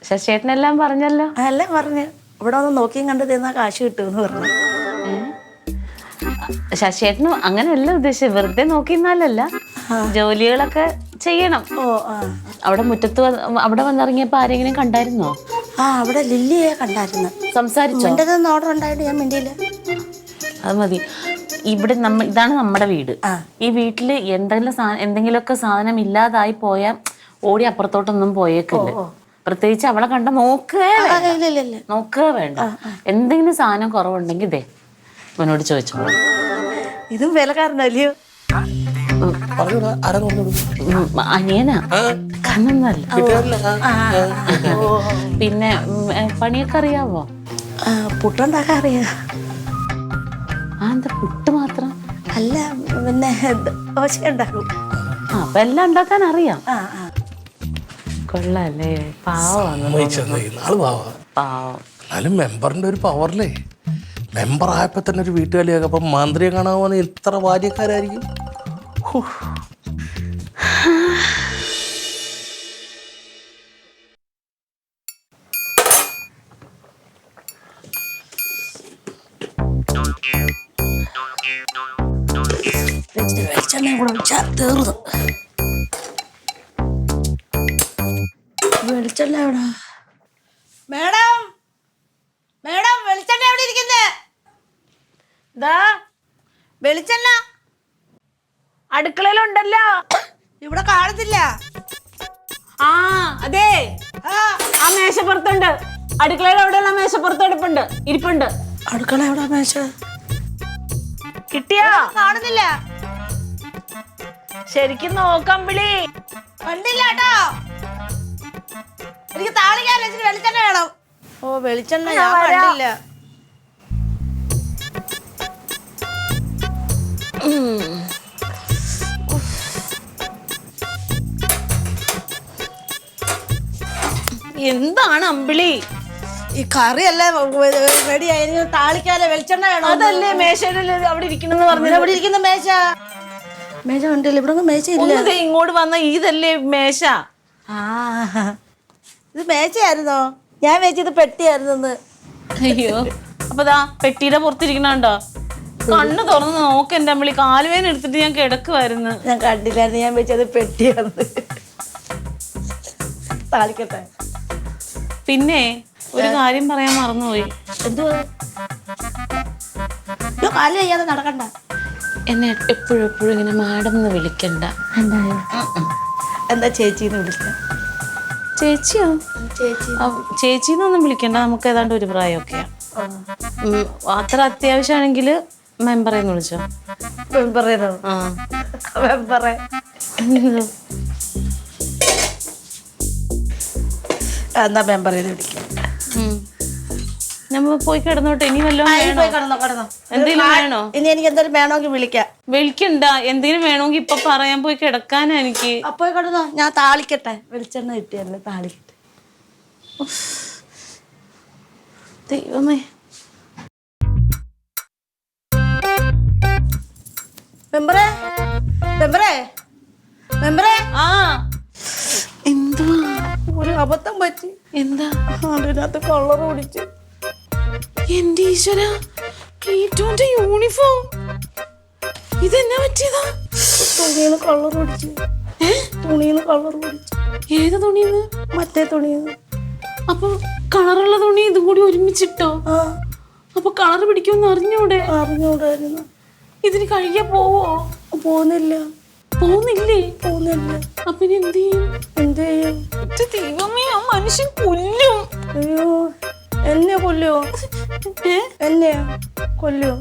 ശശിയേട്ടനെല്ലാം പറഞ്ഞല്ലോ. എല്ലാം പറഞ്ഞു. ഇവിടെ ഒന്ന് നോക്കിയും കണ്ടു തന്നാ കാശ് കിട്ടുമെന്ന് പറഞ്ഞു. ശശിയേട്ടന് അങ്ങനെയല്ല ഉദ്ദേശിച്ചത്, വെറുതെ നോക്കിന്നാലല്ല, ജോലികളൊക്കെ ചെയ്യണം. അവിടെ മുറ്റത്ത് അവിടെ വന്നിറങ്ങിയപ്പോ ആരെങ്കിലും കണ്ടായിരുന്നോ? അവിടെ ലില്ലിയെ കണ്ടായിരുന്നു. സംസാരിച്ചോ? ഓർഡർ ഉണ്ടായിട്ട് ഞാൻ മിണ്ടിയില്ല. അത് മതി. ഇവിടെ ഇതാണ് നമ്മുടെ വീട്. ഈ വീട്ടില് എന്തെങ്കിലുമൊക്കെ സാധനം ഇല്ലാതായി പോയാൽ ഓടി അപ്പുറത്തോട്ടൊന്നും പോയേക്കില്ല. പ്രത്യേകിച്ച് അവളെ കണ്ട നോക്കേ വേണ്ട. എന്തെങ്കിലും സാധനം കുറവുണ്ടെങ്കിൽ ഇതേ ഇവനോട് ചോദിച്ചോളൂ. ഇതും വിലക്കാരനല്ലയോ? അനിയനാ, കണ്ണൊന്നല്ല. പിന്നെ പണിയൊക്കെ അറിയാവോ? പുട്ടുണ്ടാക്കാൻ അറിയാം. എന്താ പുട്ട് മാത്രം? അല്ല, പിന്നെ ദോശ ഉണ്ടാക്കും. അപ്പൊ എല്ലാം ഉണ്ടാക്കാൻ അറിയാം. കൊള്ളാല്ലേ, പാവം. മെമ്പറിന്റെ ഒരു പവറില്ലേ, മെമ്പർ ആയപ്പോ തന്നെ ഒരു വീട്ടുകാലിയാക്കും. അപ്പൊ മന്ത്രിയെ കാണാൻ ഇത്ര ഭാര്യക്കാരായിരിക്കും. വെളിച്ചെണ്ണ എവിടാ? മേഡം, മേഡം, വെളിച്ചെണ്ണ എവിടെ ഇരിക്കുന്നേ? വെളിച്ചെണ്ണ അടുക്കളയിലുണ്ടല്ലോ. ഇവിടെ കാണത്തില്ല. അതെ, ആ മേശപ്പുറത്തുണ്ട്. അടുക്കളയുടെ അവിടെയുള്ള മേശപ്പുറത്ത് ഇരിപ്പുണ്ട്. അടുക്കള എവിടെ? മേശ കിട്ടിയാ? കാണുന്നില്ല. ശരിക്കും നോക്കാം വിളി. കണ്ടില്ല കേട്ടോ. എനിക്ക് താളിക്കാൻ വെളിച്ചെണ്ണ വേണം. വെളിച്ചെണ്ണ ഞാൻ കണ്ടില്ല. എന്താണ് അമ്പിളി? ഈ കറിയല്ലേ റെഡി ആയി, താളിക്കാതെ വെളിച്ചെണ്ണ വേണം. അതല്ലേ മേശയിൽ അവിടെ ഇരിക്കണെന്ന് പറഞ്ഞു. അവിടെ ഇരിക്കുന്ന മേശ കണ്ടില്ല. ഇവിടെ മേശ ഇല്ല. ഇങ്ങോട്ട് വന്ന ഇതല്ലേ മേശ? ഇത് മേശയായിരുന്നോ? ഞാൻ വെച്ചത് പെട്ടിയായിരുന്നു. അയ്യോ, അപ്പൊ പെട്ടിയുടെ പുറത്തിരിക്കണോ? കണ്ണ് തുറന്ന് നോക്ക് എന്റെ അമ്പിളി. കാലുവേന എടുത്തിട്ട് ഞാൻ കിടക്കുമായിരുന്നു. ഞാൻ കണ്ടില്ലായിരുന്നു. ഞാൻ വെച്ചത് പെട്ടിയായിരുന്നു. താളിക്കട്ടെ. പിന്നെ ഒരു കാര്യം പറയാൻ മറന്നുപോയി. എന്തുവാ? കാല് ചെയ്യാതെ നടക്കണ്ട. എന്നെ എപ്പോഴും ഇങ്ങനെ മാഡം എന്ന് വിളിക്കണ്ട. എന്താ ചേച്ചിന്ന് വിളിക്ക? ചേച്ചിയോ? ചേച്ചിന്നൊന്നും വിളിക്കണ്ട. നമുക്ക് ഏതാണ്ട് ഒരു പ്രായമൊക്കെയാ. അത്ര അത്യാവശ്യമാണെങ്കിൽ മെമ്പറേന്ന് വിളിച്ചോ. മെമ്പറേനോ? മെമ്പറേ എന്നാ മെമ്പറേന്ന് വിളിക്കാം. നമ്മൾ പോയി കിടന്നോട്ടെ. ഇനി വല്ലോ എന്തെങ്കിലും വേണോ? ഇനി എനിക്ക് എന്തെങ്കിലും വേണമെങ്കിൽ വിളിക്കാം. വിളിക്കണ്ട. എന്തെങ്കിലും വേണമെങ്കിൽ ഇപ്പൊ പറയാൻ. പോയി കിടക്കാനാ എനിക്ക്. അപ്പൊ കിടന്നോ, ഞാൻ താളിക്കട്ടെ. വെളിച്ചെണ്ണ കിട്ടിയല്ലേ, താളിക്കട്ടെ. ദൈവമേ. മെമ്പറേ, മെമ്പറേ, മെമ്പറേ. എന്തുവാ? ഒരു അബദ്ധം പറ്റി. എന്താ? അതിനകത്ത് കളർ പിടിച്ചു. എന്റെ ഈശ്വര, പ്ലീറ്റോന്റെ യൂണിഫോം. ഇതെന്നാ പറ്റിയതാ? തുണിന്ന് കളർ പിടിച്ചു. തുണിന്ന് കളർ പിടിച്ചു. ഏത് തുണിന്ന്? മറ്റേ തുണിന്ന്. അപ്പൊ കളറുള്ള തുണി ഇതും കൂടി ഒരുമിച്ചിട്ടോ? അപ്പൊ കളർ പിടിക്കുമെന്ന് അറിഞ്ഞൂടായിരുന്നു. ഇതിന് കഴിയാ പോവോ? പോകുന്നില്ല. പോകുന്നില്ലേ? പോകുന്നില്ല. അപ്പൊ ഇനി എന്ത് ചെയ്യും? ദൈവമേ, ആ മനുഷ്യൻ കൊല്ലും. അയ്യോ, എന്നെ കൊല്ലുവോ? എന്നെ കൊല്ലുവോ?